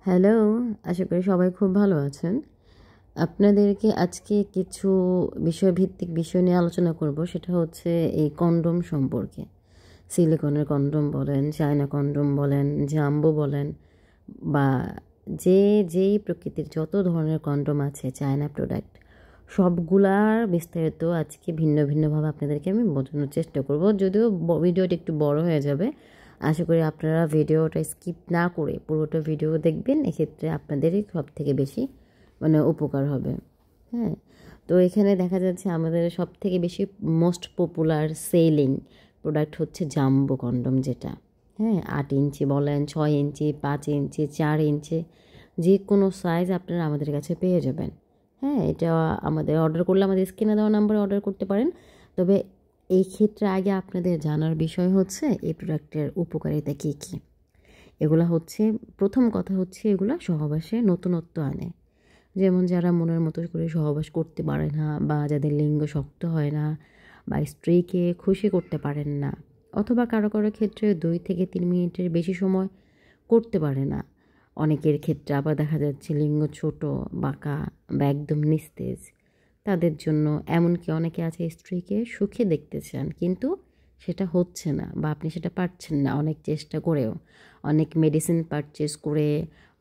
Hello, আশা করি সবাই খুব ভালো আছেন। আপনাদেরকে আজকে কিছু বিষয়ভিত্তিক বিষয় নিয়ে আলোচনা করব, সেটা হচ্ছে এই কন্ডোম সম্পর্কে। সিলিকনের কন্ডোম বলেন, চায়না কন্ডোম বলেন, জাম্বো বলেন, বা যেই প্রকৃতির যত ধরনের কন্ডোম আছে চায়না প্রোডাক্ট, সবগুলার বিস্তারিত আজকে ভিন্ন ভিন্নভাবে আপনাদেরকে আমি বোঝানোর চেষ্টা করব। যদিও ভিডিওটি একটু বড় হয়ে যাবে, আশা করি আপনারা ভিডিওটা স্কিপ না করে পুরোটা ভিডিও দেখবেন, এক্ষেত্রে আপনাদেরই সব থেকে বেশি উপকার হবে। হ্যাঁ, তো এখানে দেখা যাচ্ছে আমাদের সব থেকে বেশি মোস্ট পপুলার সেলিং প্রোডাক্ট হচ্ছে জাম্বো কন্ডোম, যেটা 8 ইঞ্চি বলেন, 6 ইঞ্চি, 5 ইঞ্চি, 4 ইঞ্চি, যে কোনো সাইজ আপনারা আমাদের কাছে পেয়ে যাবেন। এটা আমাদের অর্ডার করলে আমাদের স্ক্রিনে দেওয়া নাম্বারে অর্ডার করতে পারেন। তবে এই ক্ষেত্রে আগে আপনাদের জানার বিষয় হচ্ছে এই প্রোডাক্টের উপকারিতা কী কী। এগুলো হচ্ছে, প্রথম কথা হচ্ছে, এগুলো সহবাসে নতুনত্ব আনে। যেমন যারা মনের মতো করে সহবাস করতে পারে না, বা যাদের লিঙ্গ শক্ত হয় না, বা স্ত্রীকে খুশি করতে পারেন না, অথবা কারো কারো ক্ষেত্রে 2 থেকে 3 মিনিটের বেশি সময় করতে পারে না। অনেকের ক্ষেত্রে আবার দেখা যাচ্ছে লিঙ্গ ছোট, বাঁকা বা একদম নিস্তেজ, তাদের জন্য। এমনকি অনেকে আছে স্ত্রীকে সুখে দেখতে চান, কিন্তু সেটা হচ্ছে না, বা আপনি সেটা পারছেন না অনেক চেষ্টা করেও। অনেক মেডিসিন পারচেজ করে,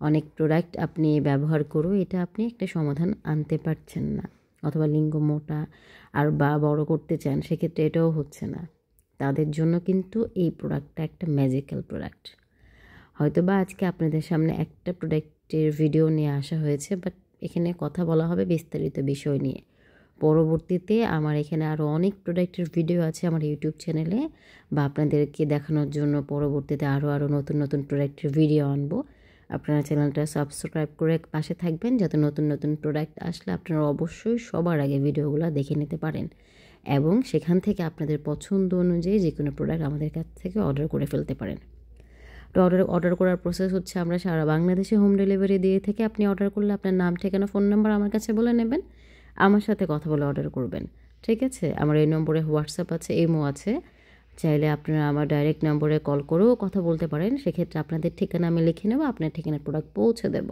অনেক প্রোডাক্ট আপনি ব্যবহার করেও এটা আপনি একটা সমাধান আনতে পারছেন না। অথবা লিঙ্গ মোটা আর বা বড় করতে চান, সেক্ষেত্রে এটাও হচ্ছে না। তাদের জন্য কিন্তু এই প্রোডাক্টটা একটা ম্যাজিক্যাল প্রোডাক্ট। হয়তো বা আজকে আপনাদের সামনে একটা প্রোডাক্টের ভিডিও নিয়ে আসা হয়েছে, বাট এখানে কথা বলা হবে বিস্তারিত বিষয় নিয়ে। পরবর্তীতে আমার এখানে আরও অনেক প্রোডাক্টের ভিডিও আছে আমার ইউটিউব চ্যানেলে, বা আপনাদেরকে দেখানোর জন্য পরবর্তীতে আরও নতুন নতুন প্রোডাক্টের ভিডিও আনবো। আপনারা চ্যানেলটা সাবস্ক্রাইব করে পাশে থাকবেন, যাতে নতুন নতুন প্রোডাক্ট আসলে আপনারা অবশ্যই সবার আগে ভিডিওগুলো দেখে নিতে পারেন, এবং সেখান থেকে আপনাদের পছন্দ অনুযায়ী যে কোনো প্রোডাক্ট আমাদের কাছ থেকে অর্ডার করে ফেলতে পারেন। তো অর্ডার করার প্রসেস হচ্ছে, আমরা সারা বাংলাদেশে হোম ডেলিভারি দিয়ে থেকে, আপনি অর্ডার করলে আপনার নাম, ঠিকানা, ফোন নাম্বার আমার কাছে বলে নেবেন, আমার সাথে কথা বলে অর্ডার করবেন। ঠিক আছে? আমার এই নম্বরে হোয়াটসঅ্যাপ আছে, ইমো আছে। চাইলে আপনারা আমার ডাইরেক্ট নম্বরে কল করেও কথা বলতে পারেন। সেক্ষেত্রে আপনাদের ঠিকানা আমি লিখে নেব, আপনার ঠিকানার প্রোডাক্ট পৌঁছে দেব।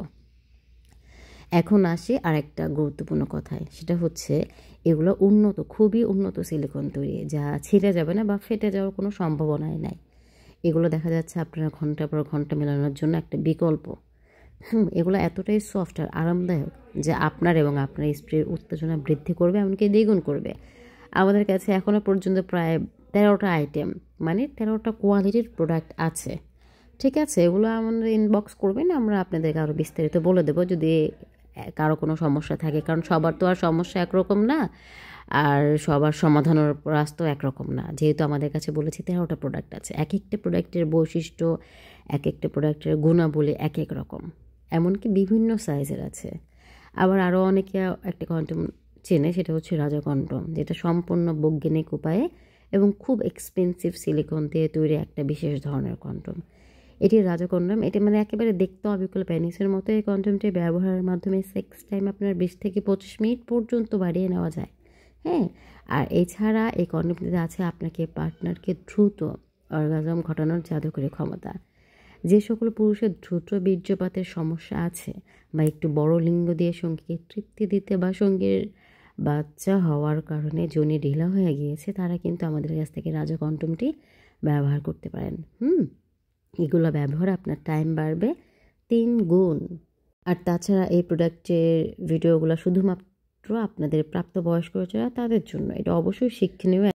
এখন আসি আরেকটা গুরুত্বপূর্ণ কথায়, সেটা হচ্ছে এগুলো উন্নত, খুবই উন্নত সিলিকন তৈরি, যা ছিঁড়ে যাবে না বা ফেটে যাওয়ার কোনো সম্ভাবনাই নাই। এগুলো দেখা যাচ্ছে আপনারা ঘন্টার পর ঘন্টা মেলানোর জন্য একটা বিকল্প। এগুলো এতটাই সফট আর আরামদায়ক যে আপনার এবং আপনার স্ত্রীর উত্তেজনা বৃদ্ধি করবে, এমনকি দ্বিগুণ করবে। আমাদের কাছে এখনও পর্যন্ত প্রায় 13টা আইটেম, মানে 13টা কোয়ালিটির প্রোডাক্ট আছে। ঠিক আছে? এগুলো আমাদের ইনবক্স করবেন, আমরা আপনাদেরকে আরও বিস্তারিত বলে দেবো যদি কারো কোনো সমস্যা থাকে। কারণ সবার তো আর সমস্যা একরকম না, আর সবার সমাধানের রাস্তাও একরকম না। যেহেতু আমাদের কাছে বলেছি 13টা প্রোডাক্ট আছে, এক একটা প্রোডাক্টের বৈশিষ্ট্য, এক একটা প্রোডাক্টের গুণাবলী এক এক রকম, এমনকি বিভিন্ন সাইজের আছে। আবার আরও অনেকে একটা কন্ডোম চেনে, সেটা হচ্ছে রাজা কন্ডোম, যেটা সম্পূর্ণ বৈজ্ঞানিক উপায়ে এবং খুব এক্সপেন্সিভ সিলিকন দিয়ে তৈরি একটা বিশেষ ধরনের কন্ডোম। এটি রাজা কন্ডোম। এটা মানে একেবারে দেখতে অবিকল প্যানিসের মতো। এই কন্ডোমটি ব্যবহারের মাধ্যমে সেক্স টাইম আপনার 20 থেকে 25 মিনিট পর্যন্ত বাড়িয়ে নেওয়া যায়। আর এছাড়া এই কন্ডোমটিতে আছে আপনাকে পার্টনারকে দ্রুত অর্গাজম ঘটানোর জাদুকরী ক্ষমতা। যে সকল পুরুষের দ্রুত বীর্যপাতের সমস্যা আছে, বা একটু বড় লিঙ্গ দিয়ে সঙ্গীকে তৃপ্তি দিতে, বা সঙ্গীর বাচ্চা হওয়ার কারণে যোনি ঢিলা হয়ে গিয়েছে, তারা কিন্তু আমাদের কাছ থেকে রাজা কন্ডোমটি ব্যবহার করতে পারেন। এগুলো ব্যবহারে আপনার টাইম বাড়বে 3 গুণ। আর তাছাড়া এই প্রোডাক্টের ভিডিওগুলো শুধুমাত্র আপনাদের প্রাপ্তবয়স্ক যারা, তাদের জন্য এটা অবশ্যই শিক্ষণীয়।